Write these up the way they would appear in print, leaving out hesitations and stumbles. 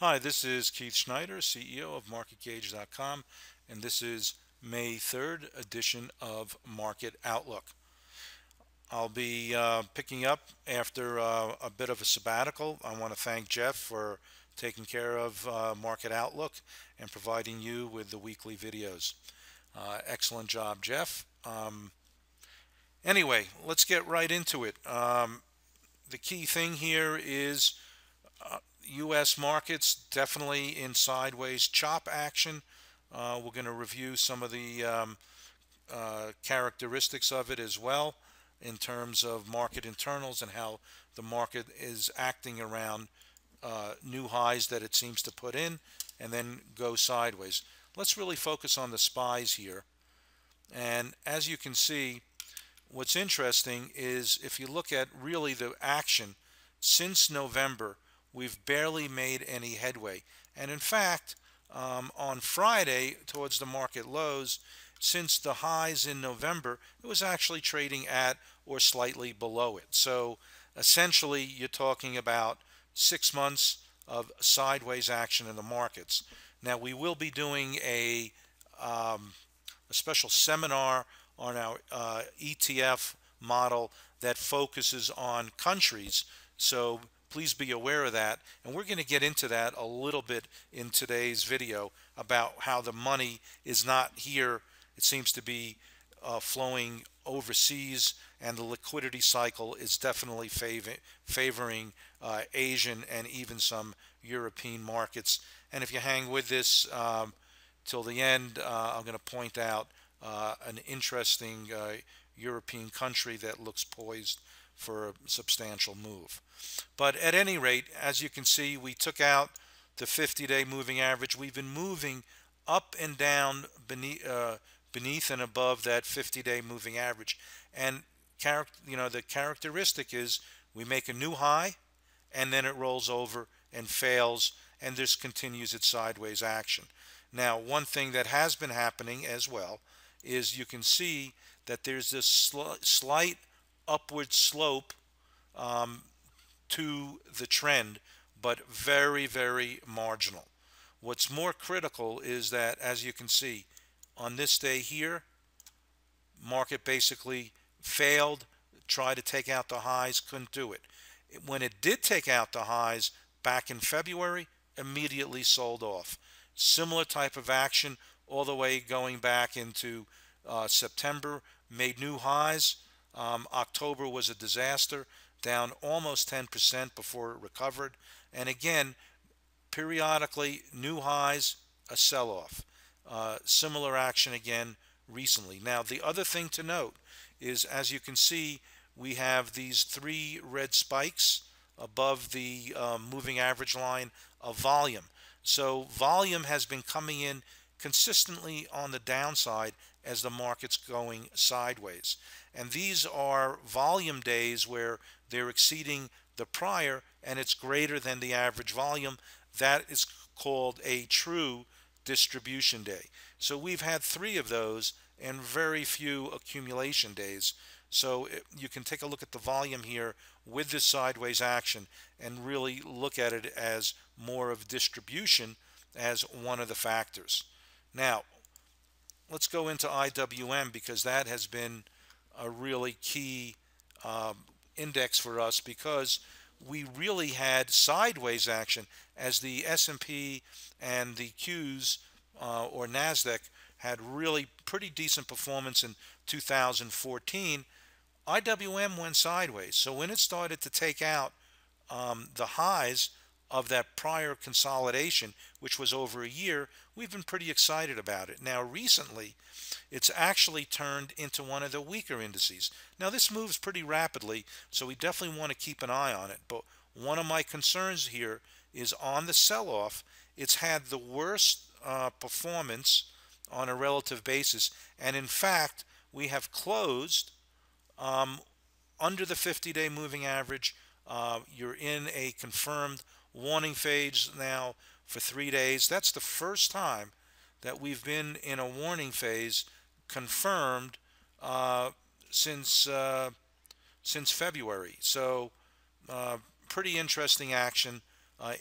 Hi, this is Keith Schneider, CEO of MarketGauge.com, and this is May 3rd edition of Market Outlook. I'll be picking up after a bit of a sabbatical. I want to thank Jeff for taking care of Market Outlook and providing you with the weekly videos. Excellent job, Jeff. Anyway, let's get right into it. The key thing here is U.S. markets definitely in sideways chop action. We're going to review some of the characteristics of it as well in terms of market internals and how the market is acting around new highs that it seems to put in and then go sideways. Let's really focus on the SPYs here. And as you can see, what's interesting is if you look at really the action since November, we've barely made any headway. And in fact, on Friday, towards the market lows, since the highs in November, it was actually trading at or slightly below it. So essentially, you're talking about 6 months of sideways action in the markets. Now, we will be doing a special seminar on our ETF model that focuses on countries. So please be aware of that. And we're going to get into that a little bit in today's video about how the money is not here. It seems to be flowing overseas, and the liquidity cycle is definitely favoring Asian and even some European markets. And if you hang with this till the end, I'm going to point out an interesting European country that looks poised for a substantial move. But at any rate, as you can see, we took out the 50-day moving average. We've been moving up and down beneath and above that 50-day moving average. And the characteristic is we make a new high and then it rolls over and fails, and this continues its sideways action. Now, one thing that has been happening as well is you can see that there's this slight upward slope to the trend, but very, very marginal. What's more critical is that, as you can see, on this day here, market basically failed, tried to take out the highs, couldn't do it. When it did take out the highs back in February, immediately sold off. Similar type of action all the way going back into September, made new highs. October was a disaster, down almost 10% before it recovered. And again, periodically, new highs, a sell-off. Similar action again recently. Now, the other thing to note is, as you can see, we have these three red spikes above the moving average line of volume. So volume has been coming in consistently on the downside as the market's going sideways. And these are volume days where they're exceeding the prior and it's greater than the average volume. That is called a true distribution day. So we've had three of those and very few accumulation days. So you can take a look at the volume here with this sideways action and really look at it as more of distribution as one of the factors. Now, let's go into IWM because that has been a really key index for us, because we really had sideways action as the S&P and the Qs or NASDAQ had really pretty decent performance in 2014. IWM went sideways. So when it started to take out the highs of that prior consolidation, which was over a year, we've been pretty excited about it. Now, recently, it's actually turned into one of the weaker indices. Now, this moves pretty rapidly, so we definitely want to keep an eye on it. But one of my concerns here is on the sell-off. It's had the worst performance on a relative basis, and in fact, we have closed under the 50-day moving average. You're in a confirmed warning phase now for 3 days. That's the first time that we've been in a warning phase confirmed since February. So pretty interesting action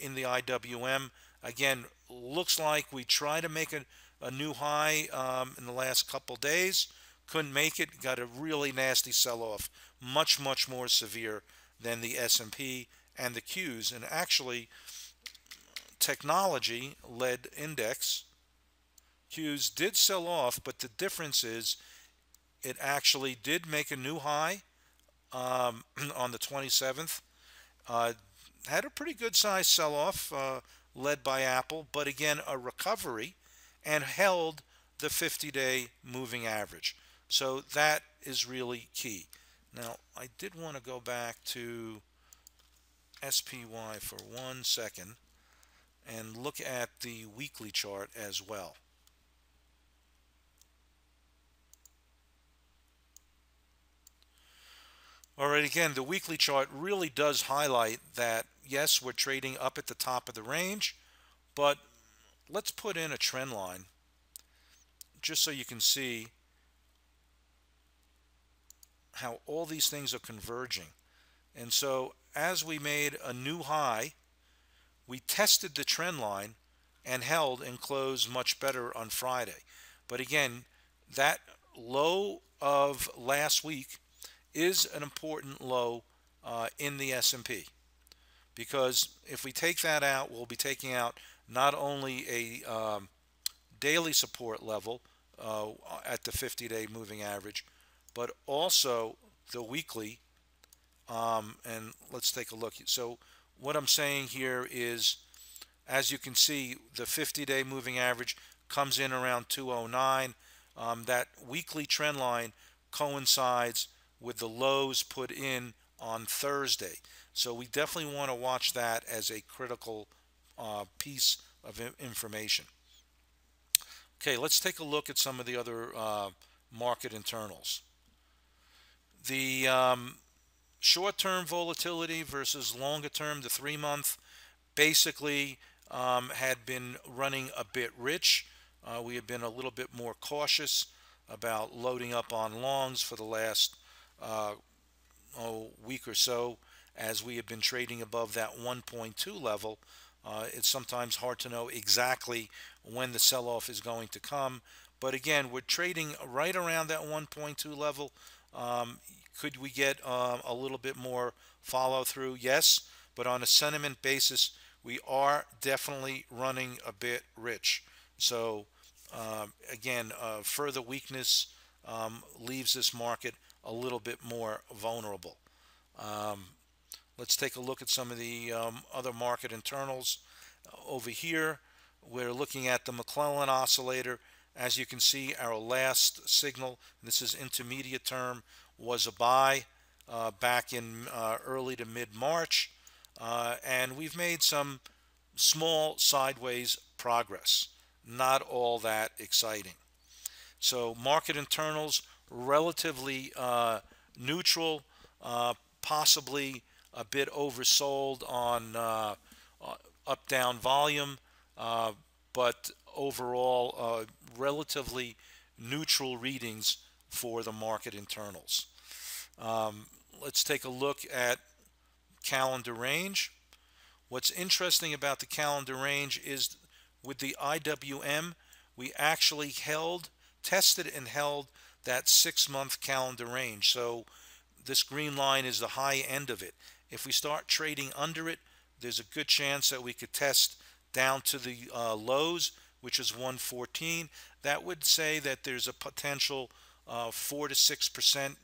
in the IWM. Again, looks like we tried to make a new high in the last couple days. Couldn't make it. Got a really nasty sell-off, much more severe than the S&P and the Qs. And actually, technology-led index Qs did sell off, but the difference is it actually did make a new high on the 27th. Uh, had a pretty good size sell-off led by Apple, but again, a recovery and held the 50-day moving average. So that is really key. Now, I did want to go back to SPY for 1 second and look at the weekly chart as well. All right, again, the weekly chart really does highlight that, yes, we're trading up at the top of the range, but let's put in a trend line just so you can see how all these things are converging. And so as we made a new high, we tested the trend line and held and closed much better on Friday. But again, that low of last week is an important low in the S&P, because if we take that out, we'll be taking out not only a daily support level at the 50-day moving average, but also the weekly. And let's take a look. So what I'm saying here is, as you can see, the 50-day moving average comes in around 209. That weekly trend line coincides with the lows put in on Thursday. So we definitely want to watch that as a critical piece of information. Okay, let's take a look at some of the other market internals. The short-term volatility versus longer-term, the 3-month, basically had been running a bit rich. We had been a little bit more cautious about loading up on longs for the last week or so, as we have been trading above that 1.2 level. It's sometimes hard to know exactly when the sell-off is going to come, but again, we're trading right around that 1.2 level. Could we get a little bit more follow-through? Yes, but on a sentiment basis, we are definitely running a bit rich. So again, further weakness leaves this market a little bit more vulnerable. Let's take a look at some of the other market internals. Over here, we're looking at the McClellan oscillator. As you can see, our last signal, this is intermediate term, was a buy back in early to mid-March. And we've made some small sideways progress. Not all that exciting. So market internals, relatively neutral, possibly a bit oversold on up-down volume, but overall relatively neutral readings for the market internals. Let's take a look at calendar range. What's interesting about the calendar range is with the IWM, we actually tested and held that 6-month calendar range. So this green line is the high end of it. If we start trading under it, there's a good chance that we could test down to the lows, which is 114. That would say that there's a potential 4 to 6%,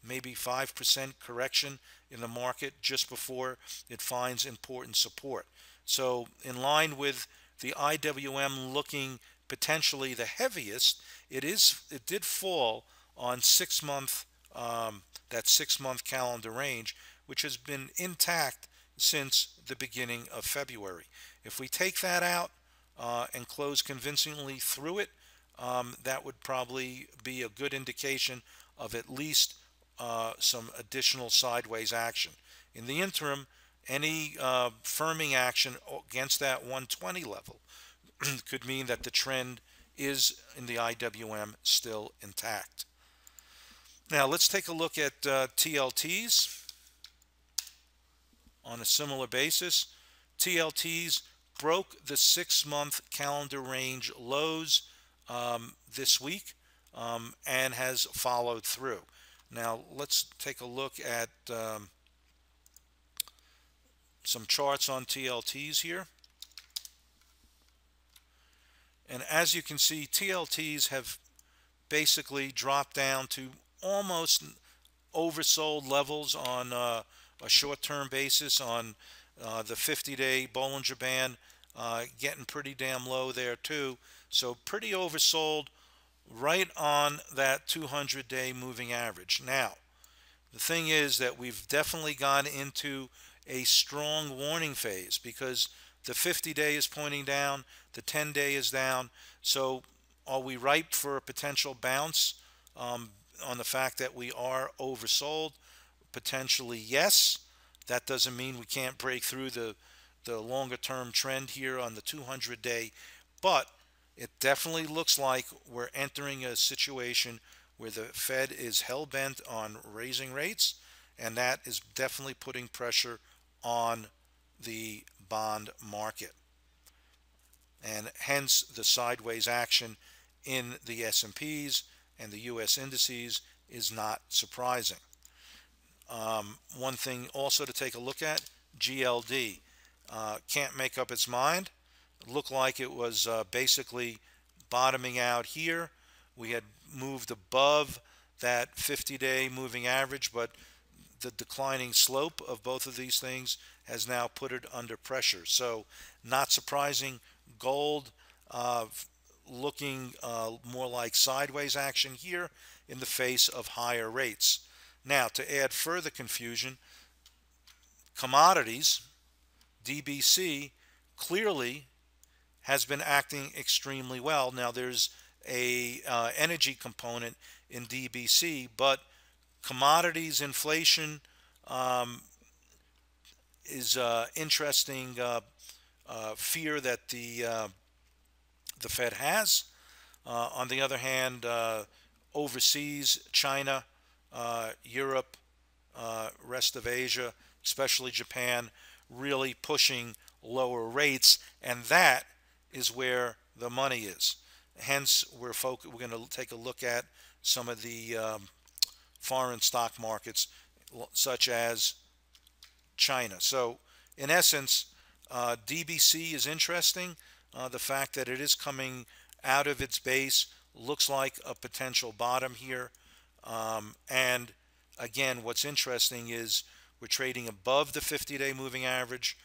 maybe 5% correction in the market just before it finds important support. So in line with the IWM looking potentially the heaviest, it did fall on 6-month that 6-month calendar range, which has been intact since the beginning of February. If we take that out and close convincingly through it, that would probably be a good indication of at least some additional sideways action. In the interim, any firming action against that 120 level could mean that the trend is in the IWM still intact. Now let's take a look at TLTs on a similar basis. TLTs broke the 6-month calendar range lows this week and has followed through. Now let's take a look at some charts on TLTs here. And as you can see, TLTs have basically dropped down to almost oversold levels on a short-term basis. On the 50-day Bollinger Band getting pretty damn low there too. So pretty oversold right on that 200-day moving average. Now, the thing is that we've definitely gone into a strong warning phase because the 50-day is pointing down, the 10-day is down. So are we ripe for a potential bounce on the fact that we are oversold? Potentially, yes. That doesn't mean we can't break through the longer term trend here on the 200-day, but it definitely looks like we're entering a situation where the Fed is hell-bent on raising rates, and that is definitely putting pressure on the bond market, and hence the sideways action in the S&Ps and the US indices is not surprising. One thing also to take a look at, GLD can't make up its mind. Looked like it was basically bottoming out here. We had moved above that 50-day moving average, but the declining slope of both of these things has now put it under pressure. So not surprising, gold looking more like sideways action here in the face of higher rates. Now, to add further confusion, commodities, DBC, clearly has been acting extremely well. Now, there's a energy component in DBC, but commodities inflation is interesting fear that the Fed has. On the other hand, overseas, China, Europe, rest of Asia, especially Japan, really pushing lower rates, and that is where the money is. Hence, we're going to take a look at some of the foreign stock markets, such as China. So, in essence, DBC is interesting. The fact that it is coming out of its base looks like a potential bottom here. And again, what's interesting is we're trading above the 50-day moving average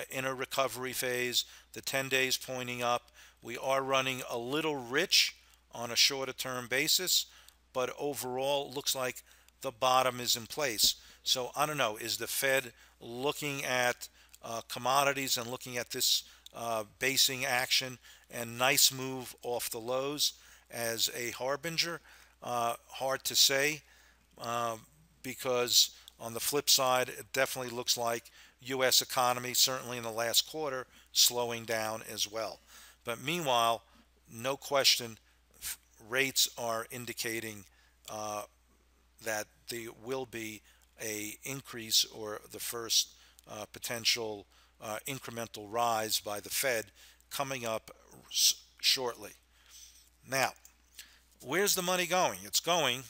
in a recovery phase. The 10 days pointing up. We are running a little rich on a shorter term basis, but overall looks like the bottom is in place. So I don't know, is the Fed looking at commodities and looking at this basing action and nice move off the lows as a harbinger? Hard to say, because on the flip side, it definitely looks like U.S. economy, certainly in the last quarter, slowing down as well. But meanwhile, no question, rates are indicating that there will be a increase or the first potential incremental rise by the Fed coming up shortly. Now, where's the money going? It's going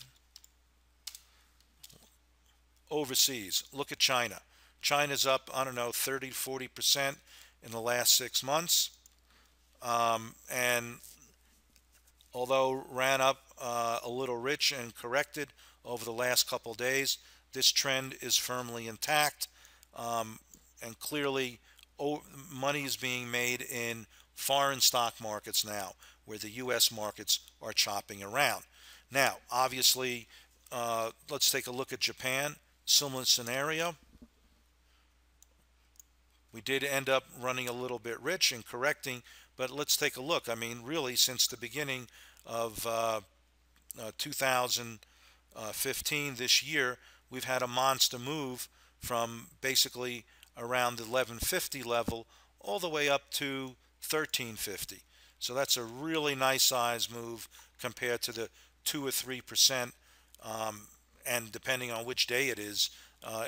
overseas. Look at China. China's up, I don't know, 30 to 40% in the last 6 months. And although ran up a little rich and corrected over the last couple days, this trend is firmly intact. And clearly, money is being made in foreign stock markets now, where the U.S. markets are chopping around. Now, obviously, let's take a look at Japan. Similar scenario. We did end up running a little bit rich and correcting, but let's take a look. I mean, really, since the beginning of 2015, this year, we've had a monster move from basically around the 1150 level all the way up to 1350. So that's a really nice size move compared to the 2 or 3%, and depending on which day it is,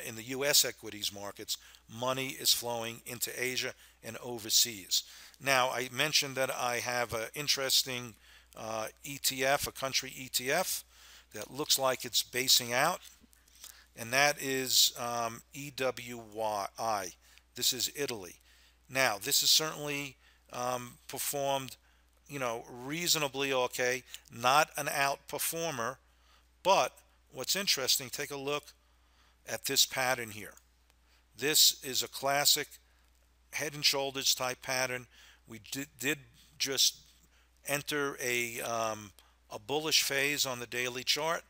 in the U.S. equities markets, money is flowing into Asia and overseas. Now, I mentioned that I have an interesting ETF, a country ETF, that looks like it's basing out, and that is EWI. This is Italy. Now, this is certainly performed, reasonably okay. Not an outperformer, but what's interesting, take a look at this pattern here. This is a classic head and shoulders type pattern. We did just enter a bullish phase on the daily chart,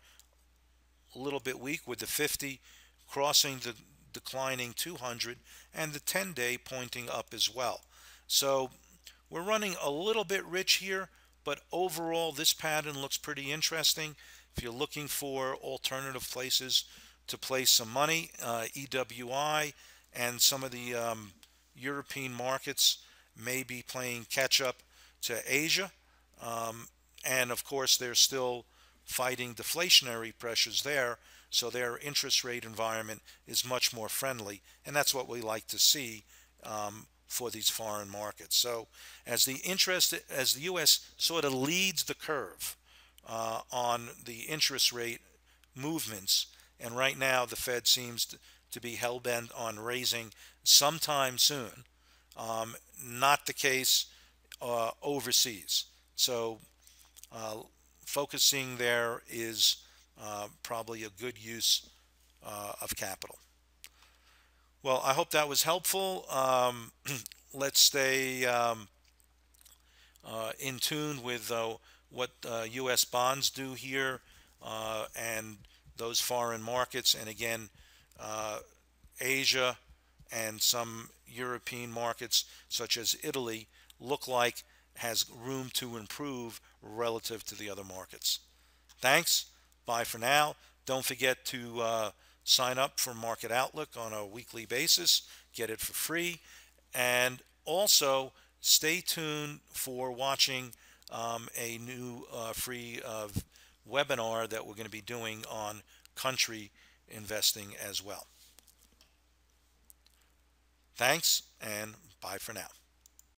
a little bit weak with the 50 crossing the declining 200 and the 10-day pointing up as well. So we're running a little bit rich here, but overall this pattern looks pretty interesting. If you're looking for alternative places to place some money, EWI and some of the European markets may be playing catch up to Asia. And of course, they're still fighting deflationary pressures there, so their interest rate environment is much more friendly, and that's what we like to see for these foreign markets. So as the U.S. sort of leads the curve on the interest rate movements, and right now the Fed seems to be hell-bent on raising sometime soon. Not the case overseas. So focusing there is probably a good use of capital. Well, I hope that was helpful. Let's stay in tune with what U.S. bonds do here and those foreign markets. And again, Asia and some European markets such as Italy look like has room to improve relative to the other markets. Thanks. Bye for now. Don't forget to sign up for Market Outlook on a weekly basis. Get it for free. And also stay tuned for watching a new free webinar that we're going to be doing on country investing as well. Thanks, and bye for now.